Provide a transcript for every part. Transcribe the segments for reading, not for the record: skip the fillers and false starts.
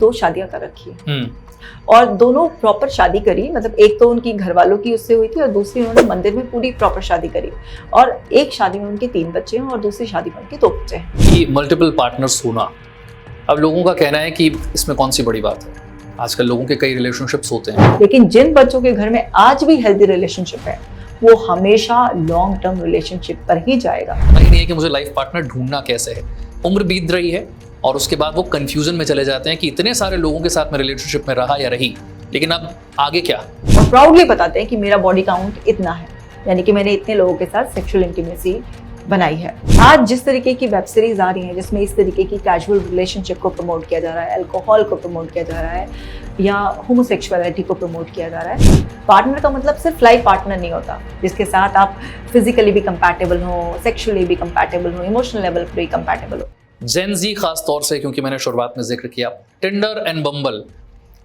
दो शादियां कर रखी है और दोनों प्रॉपर शादी करी, मतलब एक तो उनकी घर वालों की उससे हुई थी और दूसरी उन्होंने मंदिर में पूरी प्रॉपर शादी करी। और एक शादी में उनके 3 बच्चे हैं और दूसरी शादी में उनके 2 बच्चे हैं। ये मल्टीपल पार्टनर्स होना, अब लोगों का कहना है कि इसमें कौन सी बड़ी बात है। आजकल लोगों के कई रिलेशनशिप्स होते हैं, लेकिन जिन बच्चों के घर में आज भी हेल्दी रिलेशनशिप है वो हमेशा लॉन्ग टर्म रिलेशनशिप पर ही जाएगा। नहीं है कि मुझे लाइफ पार्टनर ढूंढना कैसे है। उम्र बीत रही है और उसके बाद वो कंफ्यूजन में चले जाते हैं कि इतने सारे लोगों के साथ मैं रिलेशनशिप में रहा या रही, लेकिन अब आगे क्या। और प्राउडली बताते हैं कि मेरा बॉडी काउंट इतना है, यानी कि मैंने इतने लोगों के साथ सेक्सुअल इंटीमेसी बनाई है। आज जिस तरीके की वेब सीरीज आ रही हैं जिसमें इस तरीके की कैजुअल रिलेशनशिप को प्रमोट किया जा रहा है, अल्कोहल को प्रमोट किया जा रहा है या होमोसेक्सुअलिटी को प्रमोट किया जा रहा है। पार्टनर का मतलब सिर्फ लाइफ पार्टनर नहीं होता जिसके साथ आप फिजिकली भी कंपैटिबल हो, सेक्सुअली भी कंपैटिबल हो, इमोशनल लेवल पर भी कंपैटिबल हो। जेन जी खास तौर से, क्योंकि मैंने शुरुआत में जिक्र किया टिंडर एंड बम्बल,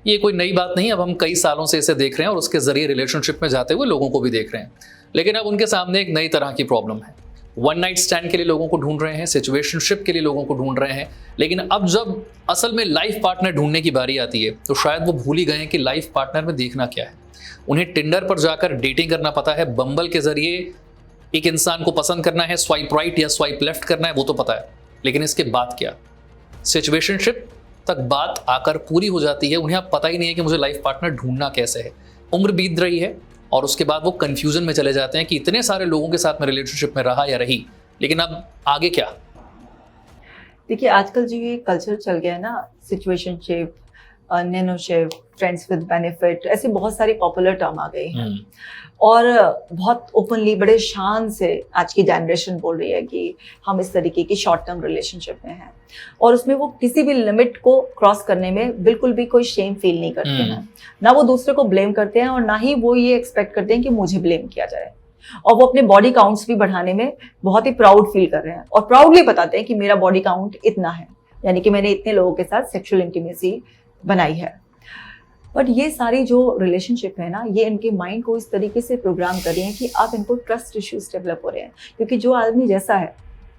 ये कोई नई बात नहीं। अब हम कई सालों से इसे देख रहे हैं और उसके जरिए रिलेशनशिप में जाते हुए लोगों को भी देख रहे हैं। लेकिन अब उनके सामने एक नई तरह की प्रॉब्लम है। वन नाइट स्टैंड के लिए लोगों को ढूंढ रहे हैं, सिचुएशनशिप के लिए लोगों को ढूंढ रहे हैं, लेकिन अब जब असल में लाइफ पार्टनर ढूंढने की बारी आती है तो शायद वो भूल ही गए हैं कि लाइफ पार्टनर में देखना क्या है। उन्हें टिंडर पर जाकर डेटिंग करना पता है, बम्बल के जरिए एक इंसान को पसंद करना है, स्वाइप राइट या स्वाइप लेफ्ट करना है वो तो पता है, लेकिन इसके बाद क्या। सिचुएशनशिप तक बात आकर पूरी हो जाती है, उन्हें अब पता ही नहीं है कि मुझे लाइफ पार्टनर ढूंढना कैसे है। उम्र बीत रही है और उसके बाद वो कंफ्यूजन में चले जाते हैं कि इतने सारे लोगों के साथ मैं रिलेशनशिप में रहा या रही, लेकिन अब आगे क्या। देखिए आजकल जो ये कल्चर चल गया है ना, सिचुएशनशिप, नैनोशिप, फ्रेंड्स विद बेनिफिट, ऐसे बहुत सारी पॉपुलर टर्म आ गई हैं और बहुत ओपनली बड़े शान से आज की जनरेशन बोल रही है कि हम इस तरीके की शॉर्ट टर्म रिलेशनशिप में हैं और उसमें वो किसी भी लिमिट को क्रॉस करने में बिल्कुल भी कोई शेम फील नहीं करते हैं। ना वो दूसरे को ब्लेम करते हैं और ना ही वो ये एक्सपेक्ट करते हैं कि मुझे ब्लेम किया जाए। और वो अपने बॉडी काउंट्स भी बढ़ाने में बहुत ही प्राउड फील कर रहे हैं और प्राउडली बताते हैं कि मेरा बॉडी काउंट इतना है, यानी कि मैंने इतने लोगों के साथ सेक्सुअल इंटीमेसी बनाई है। बट ये सारी जो रिलेशनशिप है ना, ये इनके माइंड को इस तरीके से प्रोग्राम कर रही हैं कि अब इनको ट्रस्ट इश्यूज डेवलप हो रहे हैं, क्योंकि जो आदमी जैसा है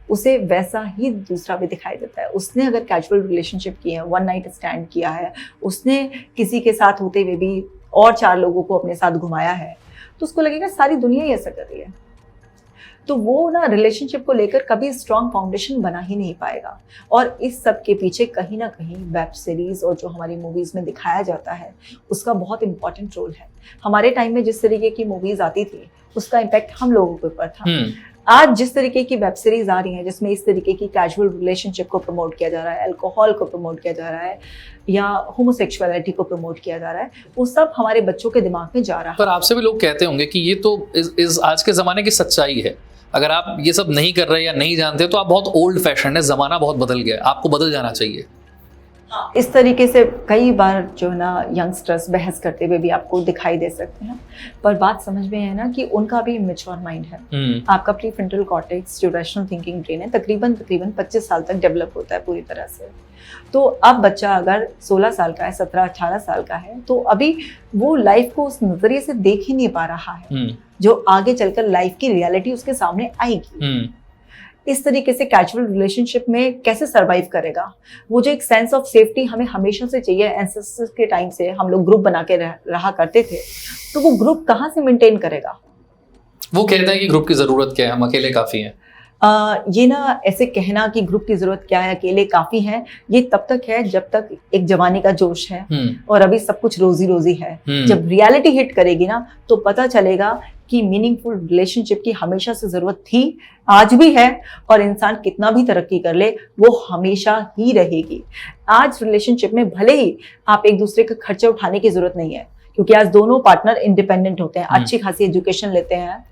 उसे वैसा ही दूसरा भी दिखाई देता है। उसने अगर कैजुअल रिलेशनशिप की है, वन नाइट स्टैंड किया है, उसने किसी के साथ होते हुए भी और 4 लोगों को अपने साथ घुमाया है, तो उसको लगेगा सारी दुनिया ही ऐसा कर रही है। तो वो ना रिलेशनशिप को लेकर कभी स्ट्रॉन्ग फाउंडेशन बना ही नहीं पाएगा। और इस सब के पीछे कहीं ना कहीं वेब सीरीज और जो हमारी मूवीज में दिखाया जाता है उसका बहुत इंपॉर्टेंट रोल है। हमारे टाइम में जिस तरीके की मूवीज आती थी उसका इम्पैक्ट हम लोगों के ऊपर था। आज जिस तरीके की वेब सीरीज आ रही हैं जिसमें इस तरीके की कैजुअल रिलेशनशिप को प्रमोट किया जा रहा है, अल्कोहल को प्रमोट किया जा रहा है या होमोसेक्सुअलिटी को प्रमोट किया जा रहा है, वो सब हमारे बच्चों के दिमाग में जा रहा है। पर आपसे भी लोग कहते होंगे कि ये तो इस आज के ज़माने की सच्चाई है। अगर आप ये सब नहीं कर रहे या नहीं जानते तो आप बहुत ओल्ड फैशन है, ज़माना बहुत बदल गया, आपको बदल जाना चाहिए। हाँ, इस तरीके से कई बार जो है ना यंगस्टर्स बहस करते हुए भी आपको दिखाई दे सकते हैं, पर बात समझ में है ना कि उनका भी मैच्योर माइंड है। आपका प्रीफ्रंटल कॉर्टेक्स जो रैशनल थिंकिंग ब्रेन है तकरीबन 25 साल तक डेवलप होता है पूरी तरह से। तो अब बच्चा अगर 16 साल का है, 17-18 साल का है, तो अभी वो लाइफ को उस नजरिए से देख ही नहीं पा रहा है जो आगे चलकर लाइफ की रियलिटी उसके सामने आएगी। इस तरीके से कैजुअल रिलेशनशिप में कैसे सरवाइव करेगा। वो जो एक सेंस ऑफ सेफ्टी हमें हमेशा से चाहिए, एंसेस्टर्स के टाइम से हम लोग ग्रुप बना के रहा करते थे, तो वो ग्रुप कहाँ से मेंटेन करेगा। वो कहते हैं कि ग्रुप की जरूरत क्या है, हम अकेले काफी हैं। ये ना ऐसे कहना कि ग्रुप की जरूरत क्या है, अकेले काफी है, ये तब तक है जब तक एक जवानी का जोश है और अभी सब कुछ रोजी रोजी है। जब रियलिटी हिट करेगी ना तो पता चलेगा कि मीनिंगफुल रिलेशनशिप की हमेशा से जरूरत थी, आज भी है, और इंसान कितना भी तरक्की कर ले वो हमेशा ही रहेगी। आज रिलेशनशिप में भले ही आप एक दूसरे का खर्चा उठाने की जरूरत नहीं है, क्योंकि आज दोनों पार्टनर इंडिपेंडेंट होते हैं, अच्छी खासी एजुकेशन लेते हैं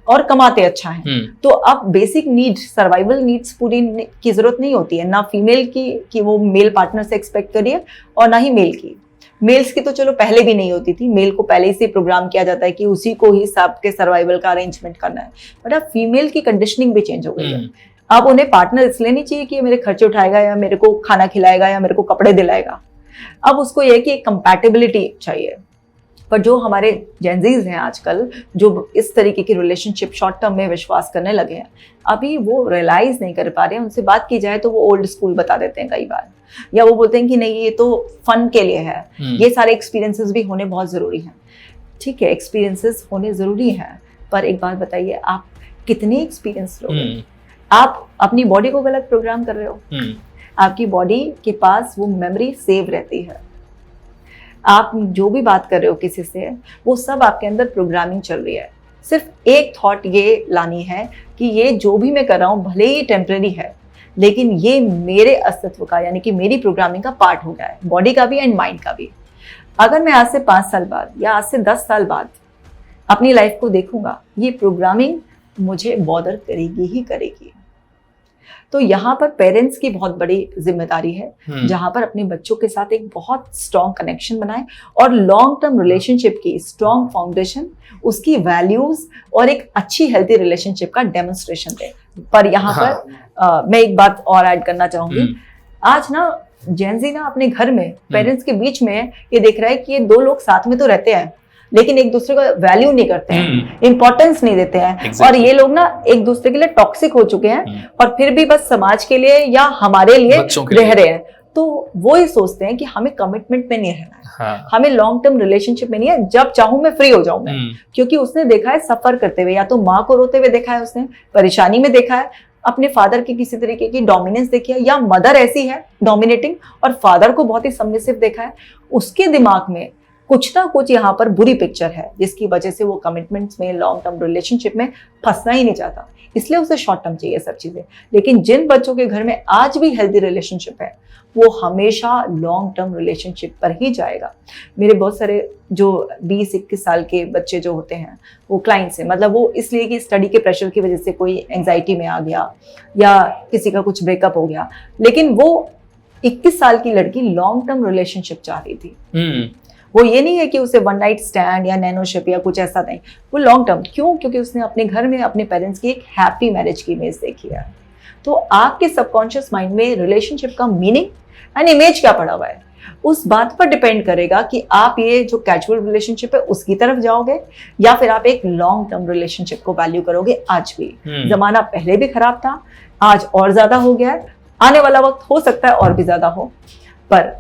और कमाते अच्छा है। तो अब बेसिक नीड, सर्वाइवल नीड्स पूरी की जरूरत नहीं होती है, ना फीमेल की कि वो मेल पार्टनर से एक्सपेक्ट करिए और ना ही मेल की। मेल्स की तो चलो पहले भी नहीं होती थी, मेल को पहले से प्रोग्राम किया जाता है कि उसी को ही सबके सर्वाइवल का अरेंजमेंट करना है। बट अब फीमेल की कंडीशनिंग भी चेंज हो गई है। अब उन्हें पार्टनर इसलिए नहीं चाहिए कि मेरे खर्चे उठाएगा या मेरे को खाना खिलाएगा या मेरे को कपड़े दिलाएगा। अब उसको यह कि एक कंपैटिबिलिटी चाहिए। पर जो हमारे जेंजीज हैं आजकल, जो इस तरीके की रिलेशनशिप शॉर्ट टर्म में विश्वास करने लगे हैं, अभी वो रियलाइज नहीं कर पा रहे हैं। उनसे बात की जाए तो वो ओल्ड स्कूल बता देते हैं कई बार, या वो बोलते हैं कि नहीं ये तो फन के लिए है। ये सारे एक्सपीरियंसेस भी होने बहुत ज़रूरी हैं। ठीक है, एक्सपीरियंसेस होने ज़रूरी हैं, पर एक बात बताइए, आप कितने एक्सपीरियंस लोगे? आप अपनी बॉडी को गलत प्रोग्राम कर रहे हो। आपकी बॉडी के पास वो मेमोरी सेव रहती है। आप जो भी बात कर रहे हो किसी से, वो सब आपके अंदर प्रोग्रामिंग चल रही है। सिर्फ एक थॉट ये लानी है कि ये जो भी मैं कर रहा हूँ भले ही टेम्परेरी है, लेकिन ये मेरे अस्तित्व का, यानी कि मेरी प्रोग्रामिंग का पार्ट हो गया है, बॉडी का भी एंड माइंड का भी। अगर मैं आज से 5 साल बाद या आज से 10 साल बाद अपनी लाइफ को देखूंगा, ये प्रोग्रामिंग मुझे बॉदर करेगी ही करेगी। तो यहाँ पर पेरेंट्स की बहुत बड़ी जिम्मेदारी है, जहाँ पर अपने बच्चों के साथ एक बहुत स्ट्रॉन्ग कनेक्शन बनाए और लॉन्ग टर्म रिलेशनशिप की स्ट्रॉन्ग फाउंडेशन, उसकी वैल्यूज और एक अच्छी हेल्थी रिलेशनशिप का डेमोन्स्ट्रेशन दे। पर यहाँ पर मैं एक बात और ऐड करना चाहूंगी। आज ना जेंजी ना अपने घर में पेरेंट्स के बीच में ये देख रहा है कि ये 2 लोग साथ में तो रहते हैं, लेकिन एक दूसरे को वैल्यू नहीं करते हैं, इंपॉर्टेंस नहीं देते हैं। और ये लोग ना एक दूसरे के लिए टॉक्सिक हो चुके हैं और फिर भी बस समाज के लिए या हमारे लिए रह रहे हैं। तो वो ही सोचते हैं कि हमें कमिटमेंट में नहीं रहना है, हमें लॉन्ग टर्म रिलेशनशिप में नहीं है, जब चाहूं मैं फ्री हो जाऊं मैं। क्योंकि उसने देखा है सफर करते हुए, या तो माँ को रोते हुए देखा है, उसने परेशानी में देखा है, अपने फादर की किसी तरीके की डोमिनेंस देखी है, या मदर ऐसी है डोमिनेटिंग और फादर को बहुत ही सबमिसिव देखा है। उसके दिमाग में कुछ ना कुछ यहाँ पर बुरी पिक्चर है, जिसकी वजह से वो कमिटमेंट्स में, लॉन्ग टर्म रिलेशनशिप में फंसना ही नहीं चाहता, इसलिए उसे शॉर्ट टर्म चाहिए सब चीजें। लेकिन जिन बच्चों के घर में आज भी हेल्दी रिलेशनशिप है, वो हमेशा लॉन्ग टर्म रिलेशनशिप पर ही जाएगा। मेरे बहुत सारे जो 20-21 साल के बच्चे जो होते हैं, वो क्लाइंट्स हैं, मतलब वो इसलिए कि स्टडी के प्रेशर की वजह से कोई एंजाइटी में आ गया या किसी का कुछ ब्रेकअप हो गया, लेकिन वो 21 साल की लड़की लॉन्ग टर्म रिलेशनशिप चाह रही थी। वो ये नहीं है कि उसे वन नाइट स्टैंड या नैनोशिप या कुछ ऐसा नहीं, वो लॉन्ग टर्म। क्यों? क्योंकि उसने अपने घर में अपने पेरेंट्स की एक हैप्पी मैरिज की इमेज देखी है। तो आपके सबकॉन्शियस माइंड में रिलेशनशिप का मीनिंग एंड इमेज क्या पड़ा हुआ है, उस बात पर डिपेंड करेगा कि आप ये जो कैजुअल रिलेशनशिप है उसकी तरफ जाओगे या फिर आप एक लॉन्ग टर्म रिलेशनशिप को वैल्यू करोगे। आज भी जमाना पहले भी खराब था, आज और ज्यादा हो गया है, आने वाला वक्त हो सकता है और भी ज्यादा हो। पर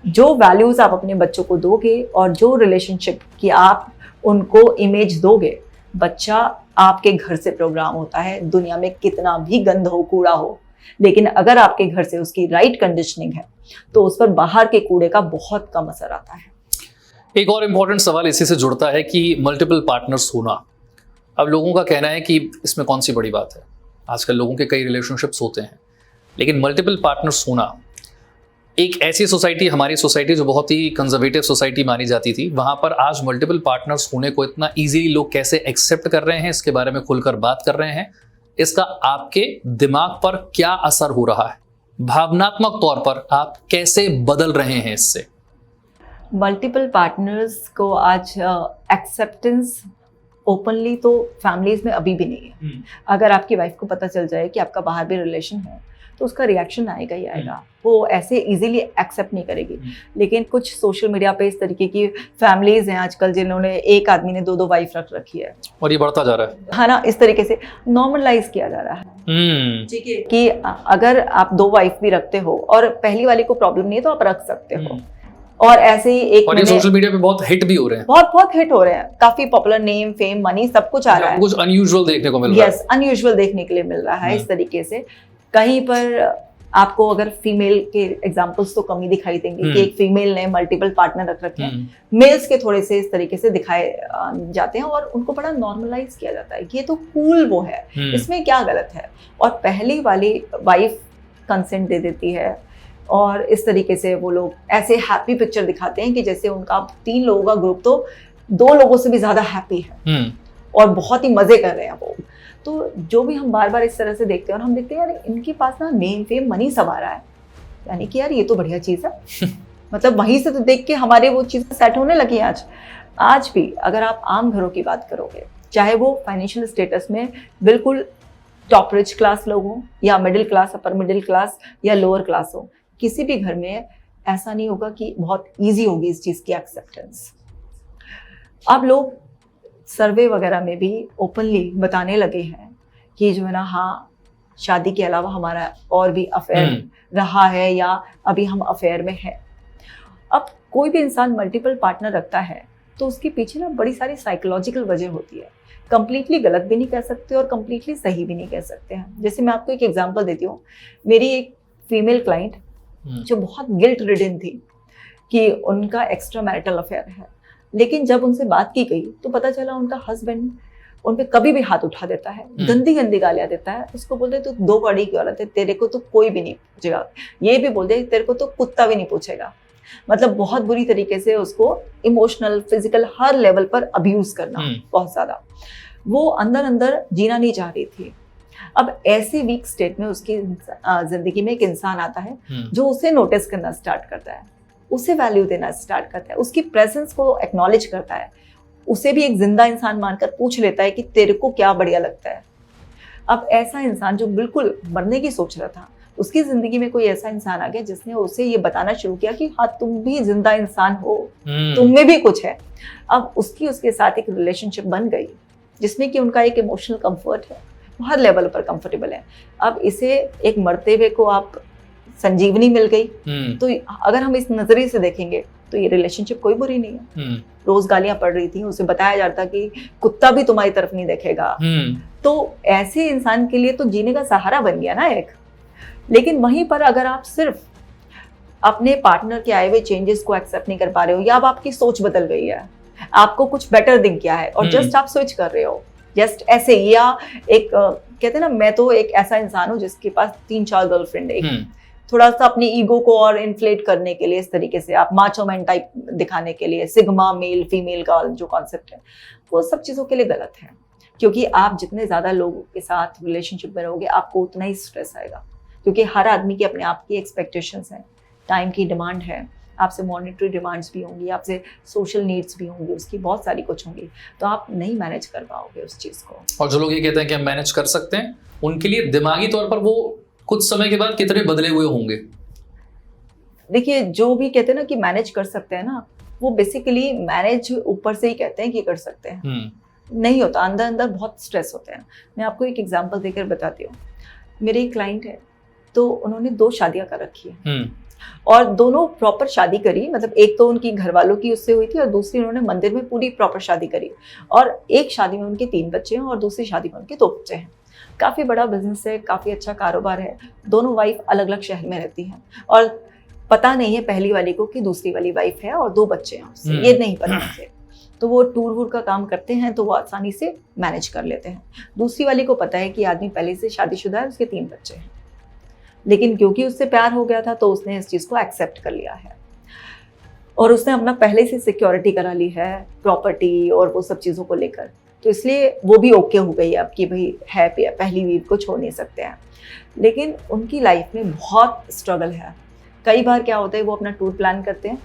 जो वैल्यूज आप अपने बच्चों को दोगे और जो रिलेशनशिप की आप उनको इमेज दोगे, बच्चा आपके घर से प्रोग्राम होता है। दुनिया में कितना भी गंद हो, कूड़ा हो, लेकिन अगर आपके घर से उसकी राइट कंडीशनिंग है तो उस पर बाहर के कूड़े का बहुत कम असर आता है। एक और इम्पोर्टेंट सवाल इसी से जुड़ता है कि मल्टीपल पार्टनर्स होना। अब लोगों का कहना है कि इसमें कौन सी बड़ी बात है, आजकल लोगों के कई रिलेशनशिप्स होते हैं, लेकिन मल्टीपल पार्टनर्स होना, एक ऐसी सोसाइटी, हमारी सोसाइटी जो बहुत ही कंजर्वेटिव सोसाइटी मानी जाती थी, वहां पर आज मल्टीपल पार्टनर्स होने को इतना इजीली लोग कैसे एक्सेप्ट कर रहे हैं, इसके बारे में खुलकर बात कर रहे हैं। इसका आपके दिमाग पर क्या असर हो रहा है, भावनात्मक तौर पर आप कैसे बदल रहे हैं इससे? मल्टीपल पार्टनर्स को आज एक्सेप्टेंस ओपनली तो फैमिलीज में अभी भी नहीं है। अगर आपकी वाइफ को पता चल जाए कि आपका बाहर भी रिलेशन है तो उसका रिएक्शन आएगा ही आएगा, वो ऐसे इजीली एक्सेप्ट नहीं करेगी। लेकिन कुछ सोशल मीडिया पे इस तरीके की फैमिलीज हैं आजकल जिन्होंने, एक आदमी ने 2-2 वाइफ रख रखी है और ये बढ़ता जा रहा है ना, इस तरीके से नॉर्मलाइज किया जा रहा है। ठीक है कि अगर आप 2 वाइफ भी रखते हो और पहली वाली को प्रॉब्लम नहीं है तो आप रख सकते हो। और ऐसे ही एक, और ये सोशल मीडिया पे बहुत हिट भी हो रहे हैं, बहुत हिट हो रहे हैं, काफी पॉपुलर, नेम, फेम, मनी सब कुछ आ रहा है, कुछ अनयूजुअल देखने को मिल रहा है। यस, अनयूजुअल देखने के लिए मिल रहा है। इस तरीके से कहीं पर आपको अगर फीमेल के एग्जांपल्स तो कम ही दिखाई देंगे कि एक फीमेल ने मल्टीपल पार्टनर रख रखे हैं, मेल्स के थोड़े से इस तरीके से दिखाए जाते हैं और उनको बड़ा नॉर्मलाइज किया जाता है कि ये तो कूल वो है, इसमें क्या गलत है। और पहली वाली वाइफ कंसेंट दे देती है और इस तरीके से वो लोग ऐसे हैप्पी पिक्चर दिखाते हैं कि जैसे उनका 3 लोगों का ग्रुप तो 2 लोगों से भी ज्यादा हैप्पी है और बहुत ही मजे कर रहे हैं वो। तो जो भी हम बार बार इस तरह से देखते हैं और हम देखते हैं यार इनके पास ना नेम, फेम, मनी सब आ रहा है, यानी कि यार ये तो बढ़िया चीज़ है। मतलब वहीं से तो देख के हमारे वो चीज़ें सेट होने लगी हैं। आज भी अगर आप आम घरों की बात करोगे, चाहे वो फाइनेंशियल स्टेटस में बिल्कुल टॉप रिच क्लास लोग हों या middle class, upper middle class या लोअर क्लास हो, किसी भी घर में ऐसा नहीं होगा कि बहुत ईजी होगी इस चीज़ की एक्सेप्टेंस। अब लोग सर्वे वगैरह में भी ओपनली बताने लगे हैं कि जो है ना, हाँ, शादी के अलावा हमारा और भी अफेयर रहा है या अभी हम अफेयर में हैं। अब कोई भी इंसान मल्टीपल पार्टनर रखता है तो उसके पीछे ना बड़ी सारी साइकोलॉजिकल वजह होती है। कंप्लीटली गलत भी नहीं कह सकते और कंप्लीटली सही भी नहीं कह सकते हैं। जैसे मैं आपको एक एग्जांपल देती हूँ। मेरी एक फीमेल क्लाइंट जो बहुत गिल्ट रिडन थी कि उनका एक्स्ट्रा मैरिटल अफेयर है, लेकिन जब उनसे बात की गई तो पता चला उनका हस्बैंड उन पे कभी भी हाथ उठा देता है, गंदी गंदी गालियां देता है। उसको बोलते तू 2 कौड़ी की औरत है, तेरे को तो कोई भी नहीं पूछेगा। ये भी बोल दे तेरे को तो कुत्ता भी नहीं पूछेगा। मतलब बहुत बुरी तरीके से उसको इमोशनल, फिजिकल, हर लेवल पर अब्यूज करना, बहुत ज्यादा। वो अंदर अंदर जीना नहीं चाह रही थी। अब ऐसे वीक स्टेट में उसकी जिंदगी में एक इंसान आता है जो उसे नोटिस करना स्टार्ट करता है, उसे वैल्यू देना स्टार्ट करता है, उसकी प्रेजेंस को एक्नॉलेज करता है, उसे भी एक जिंदा इंसान मानकर पूछ लेता है कि तेरे को क्या बढ़िया लगता है। अब ऐसा इंसान जो बिल्कुल मरने की सोच रहा था, उसकी जिंदगी में कोई ऐसा इंसान आ गया जिसने उसे ये बताना शुरू किया कि हाँ, तुम भी जिंदा इंसान हो, तुम में भी कुछ है। अब उसके साथ एक रिलेशनशिप बन गई जिसमें कि उनका एक इमोशनल कंफर्ट है, हर लेवल पर कंफर्टेबल है। अब इसे एक मरते हुए को आप संजीवनी मिल गई। तो अगर हम इस नजरिए से देखेंगे तो ये रिलेशनशिप कोई बुरी नहीं है। रोज गालियां पड़ रही थी, उसे बताया जाता था कि कुत्ता भी तुम्हारी तरफ नहीं देखेगा। तो ऐसे इंसान के लिए तो जीने का सहारा बन गया ना एक। लेकिन वहीं पर अगर आप सिर्फ अपने पार्टनर के आए हुए चेंजेस को एक्सेप्ट नहीं कर पा रहे हो, या अब आपकी सोच बदल गई है, आपको कुछ बेटर दिख गया है और जस्ट आप स्विच कर रहे हो जस्ट ऐसे, या एक कहते हैं ना, मैं तो एक ऐसा इंसान हूँ जिसके पास 3-4 गर्लफ्रेंड है, थोड़ा सा अपनी ईगो को और इन्फ्लेट करने के लिए, इस तरीके से आप माचो मैन टाइप दिखाने के लिए, सिग्मा मेल फीमेल का जो कॉन्सेप्ट है, वो सब चीजों के लिए गलत है। क्योंकि आप जितने ज्यादा लोगों के साथ रिलेशनशिप में रहोगे, आपको उतना ही स्ट्रेस आएगा। क्योंकि हर आदमी की अपने आप की एक्सपेक्टेशंस हैं, टाइम की डिमांड है, आपसे मॉनेटरी डिमांड्स भी होंगी, आपसे सोशल नीड्स भी होंगी, उसकी बहुत सारी कुछ होंगी, तो आप नहीं मैनेज कर पाओगे उस चीज़ को। और जो लोग ये कहते हैं कि हम मैनेज कर सकते हैं, उनके लिए दिमागी तौर पर वो कुछ समय के बाद कितने बदले हुए होंगे? देखिए, जो भी कहते हैं ना कि मैनेज कर सकते हैं ना, वो बेसिकली मैनेज ऊपर से ही कहते हैं कि कर सकते हैं, नहीं होता। अंदर अंदर बहुत स्ट्रेस होते हैं। मैं आपको एक एग्जांपल देकर बताती हूँ। मेरी एक क्लाइंट है, तो उन्होंने 2 शादियां कर रखी है और दोनों प्रॉपर शादी करी। मतलब एक तो उनकी घर वालों की उससे हुई थी और दूसरी उन्होंने मंदिर में पूरी प्रॉपर शादी करी। और एक शादी में उनके 3 बच्चे हैं और दूसरी शादी में उनके 2 बच्चे हैं। काफ़ी बड़ा बिजनेस है, काफ़ी अच्छा कारोबार है। दोनों वाइफ अलग अलग शहर में रहती हैं और पता नहीं है पहली वाली को कि दूसरी वाली वाइफ है और 2 बच्चे हैं उससे, ये नहीं पता उसे। तो वो टूर वूर का काम करते हैं तो वो आसानी से मैनेज कर लेते हैं। दूसरी वाली को पता है कि आदमी पहले से शादीशुदा है, उसके 3 बच्चे हैं, लेकिन क्योंकि उससे प्यार हो गया था तो उसने इस चीज़ को एक्सेप्ट कर लिया है और उसने अपना पहले से सिक्योरिटी करा ली है, प्रॉपर्टी और वो सब चीज़ों को लेकर। तो इसलिए वो भी ओके हो गई अब कि भाई है, पहली वीव को छोड़ नहीं सकते हैं। लेकिन उनकी लाइफ में बहुत स्ट्रगल है। कई बार क्या होता है, वो अपना टूर प्लान करते हैं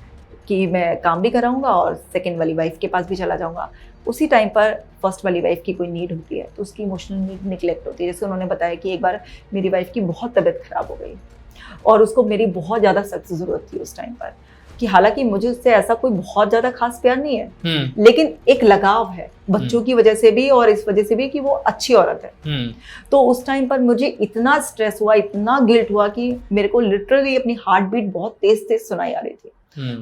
कि मैं काम भी कराऊंगा और सेकंड वाली वाइफ के पास भी चला जाऊंगा। उसी टाइम पर फर्स्ट वाली वाइफ की कोई नीड होती है तो उसकी इमोशनल नीड निगलेक्ट होती है। जैसे उन्होंने बताया कि एक बार मेरी वाइफ की बहुत तबीयत खराब हो गई और उसको मेरी बहुत ज़्यादा सख्त ज़रूरत थी उस टाइम पर, कि हालांकि मुझे उससे ऐसा कोई बहुत ज़्यादा खास प्यार नहीं है, लेकिन एक लगाव है बच्चों की वजह से भी और इस वजह से भी कि वो अच्छी औरत है। तो उस टाइम पर मुझे इतना स्ट्रेस हुआ, इतना गिल्ट हुआ कि मेरे को लिटरली अपनी हार्ट बीट बहुत तेज तेज सुनाई आ रही थी।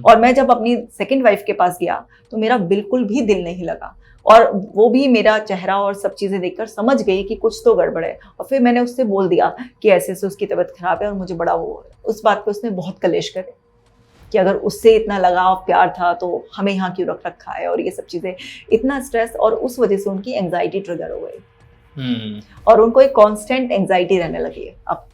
और मैं जब अपनी सेकंड वाइफ के पास गया तो मेरा बिल्कुल भी दिल नहीं लगा और वो भी मेरा चेहरा और सब चीज़ें देखकर समझ गई कि कुछ तो गड़बड़ है। और फिर मैंने उससे बोल दिया कि ऐसे से उसकी तबीयत खराब है और मुझे बड़ा वो है। उस बात पे उसने बहुत कलेश करे कि अगर उससे इतना लगाव प्यार था तो हमें यहाँ क्यों रख रखा है और ये सब चीज़ें, इतना स्ट्रेस। और उस वजह से उनकी एंग्जाइटी ट्रिगर हो गई और उनको एक कांस्टेंट एंग्जाइटी रहने लगी है। अब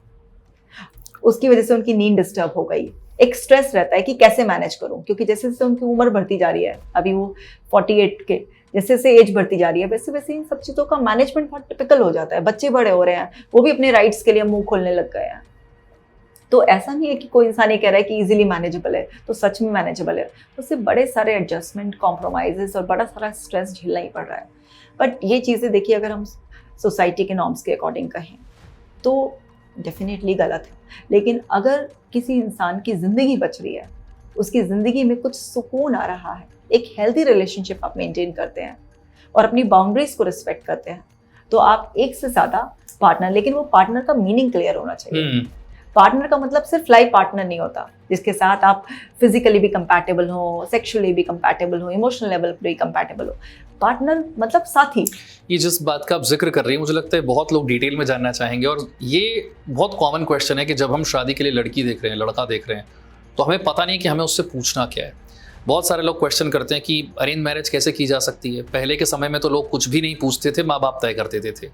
उसकी वजह से उनकी नींद डिस्टर्ब हो गई। एक स्ट्रेस रहता है कि कैसे मैनेज करूं, क्योंकि जैसे जैसे उनकी उम्र बढ़ती जा रही है, अभी वो 48 के जैसे जैसे एज बढ़ती जा रही है वैसे वैसे इन सब चीज़ों का मैनेजमेंट बहुत टिपिकल हो जाता है। बच्चे बड़े हो रहे हैं, वो भी अपने राइट्स के लिए मुंह खोलने लग गए हैं। तो ऐसा नहीं है कि कोई इंसान ये कह रहा है कि इजीली मैनेजेबल है, तो सच में मैनेजेबल है। उससे बड़े सारे एडजस्टमेंट, कॉम्प्रोमाइजेस और बड़ा सारा स्ट्रेस झेलना ही पड़ रहा है। बट ये चीज़ें देखिए, अगर हम सोसाइटी के नॉर्म्स के अकॉर्डिंग कहें तो डेफिनेटली गलत है। लेकिन अगर किसी इंसान की ज़िंदगी बच रही है, उसकी ज़िंदगी में कुछ सुकून आ रहा है एक हेल्दी रिलेशनशिप आप मेंटेन करते हैं और अपनी बाउंड्रीज को रिस्पेक्ट करते हैं, तो आप एक से ज्यादा पार्टनर, लेकिन वो पार्टनर का मीनिंग क्लियर होना चाहिए। पार्टनर का मतलब सिर्फ लाइफ पार्टनर नहीं होता, जिसके साथ आप फिजिकली भी कंपैटिबल हो, सेक्सुअली भी कंपैटिबल हो, इमोशनल लेवल पर भी कंपैटिबल हो। पार्टनर मतलब साथी। ये जिस बात का आप जिक्र कर रही हैं, मुझे लगता है बहुत लोग डिटेल में जानना चाहेंगे, और ये बहुत कॉमन क्वेश्चन है कि जब हम शादी के लिए लड़की देख रहे हैं, लड़का देख रहे हैं, तो हमें पता नहीं कि हमें उससे पूछना क्या है। बहुत सारे लोग क्वेश्चन करते हैं कि अरेंज मैरिज कैसे की जा सकती है। पहले के समय में तो लोग कुछ भी नहीं पूछते थे, माँ बाप तय कर देते थे।